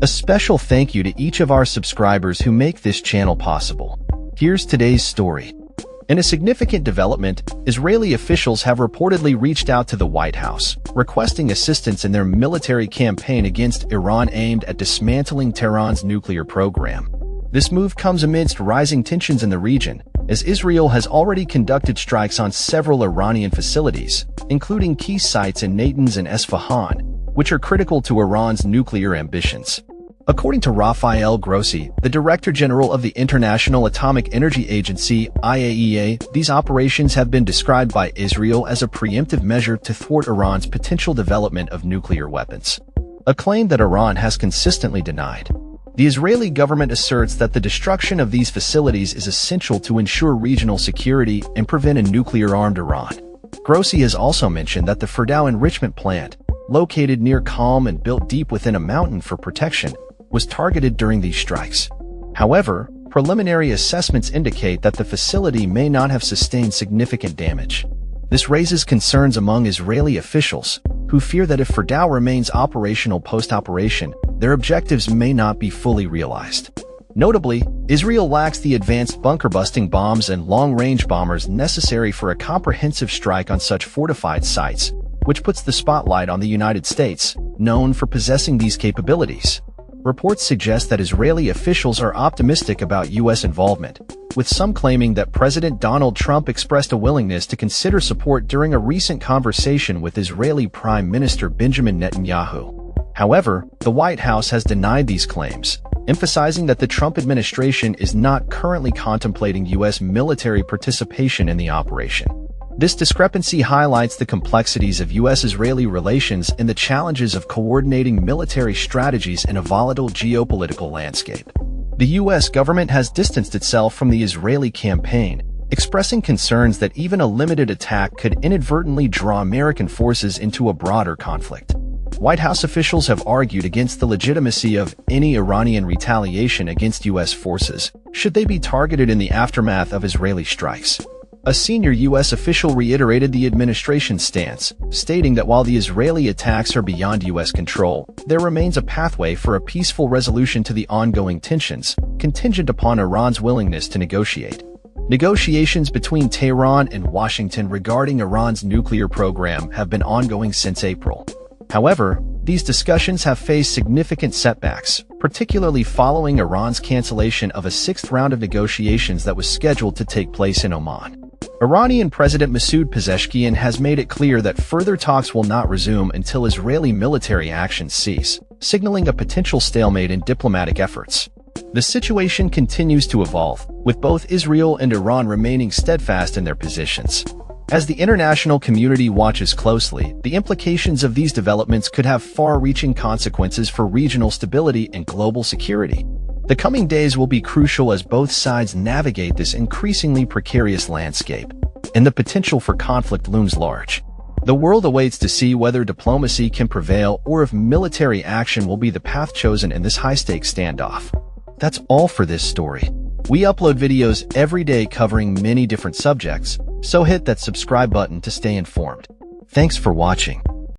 A special thank you to each of our subscribers who make this channel possible. Here's today's story. In a significant development, Israeli officials have reportedly reached out to the White House, requesting assistance in their military campaign against Iran aimed at dismantling Tehran's nuclear program. This move comes amidst rising tensions in the region, as Israel has already conducted strikes on several Iranian facilities, including key sites in Natanz and Esfahan, which are critical to Iran's nuclear ambitions. According to Rafael Grossi, the Director General of the International Atomic Energy Agency (IAEA), these operations have been described by Israel as a preemptive measure to thwart Iran's potential development of nuclear weapons, a claim that Iran has consistently denied. The Israeli government asserts that the destruction of these facilities is essential to ensure regional security and prevent a nuclear-armed Iran. Grossi has also mentioned that the Fordow enrichment plant, located near Qom and built deep within a mountain for protection, was targeted during these strikes. However, preliminary assessments indicate that the facility may not have sustained significant damage. This raises concerns among Israeli officials, who fear that if Fordow remains operational post-operation, their objectives may not be fully realized. Notably, Israel lacks the advanced bunker-busting bombs and long-range bombers necessary for a comprehensive strike on such fortified sites, which puts the spotlight on the United States, known for possessing these capabilities. Reports suggest that Israeli officials are optimistic about U.S. involvement, with some claiming that President Donald Trump expressed a willingness to consider support during a recent conversation with Israeli Prime Minister Benjamin Netanyahu. However, the White House has denied these claims, emphasizing that the Trump administration is not currently contemplating U.S. military participation in the operation. This discrepancy highlights the complexities of U.S.-Israeli relations and the challenges of coordinating military strategies in a volatile geopolitical landscape. The U.S. government has distanced itself from the Israeli campaign, expressing concerns that even a limited attack could inadvertently draw American forces into a broader conflict. White House officials have argued against the legitimacy of any Iranian retaliation against U.S. forces, should they be targeted in the aftermath of Israeli strikes. A senior U.S. official reiterated the administration's stance, stating that while the Israeli attacks are beyond U.S. control, there remains a pathway for a peaceful resolution to the ongoing tensions, contingent upon Iran's willingness to negotiate. Negotiations between Tehran and Washington regarding Iran's nuclear program have been ongoing since April. However, these discussions have faced significant setbacks, particularly following Iran's cancellation of a sixth round of negotiations that was scheduled to take place in Oman. Iranian President Masoud Pezeshkian has made it clear that further talks will not resume until Israeli military actions cease, signaling a potential stalemate in diplomatic efforts. The situation continues to evolve, with both Israel and Iran remaining steadfast in their positions. As the international community watches closely, the implications of these developments could have far-reaching consequences for regional stability and global security. The coming days will be crucial as both sides navigate this increasingly precarious landscape, and the potential for conflict looms large. The world awaits to see whether diplomacy can prevail or if military action will be the path chosen in this high-stakes standoff. That's all for this story. We upload videos every day covering many different subjects, so hit that subscribe button to stay informed. Thanks for watching.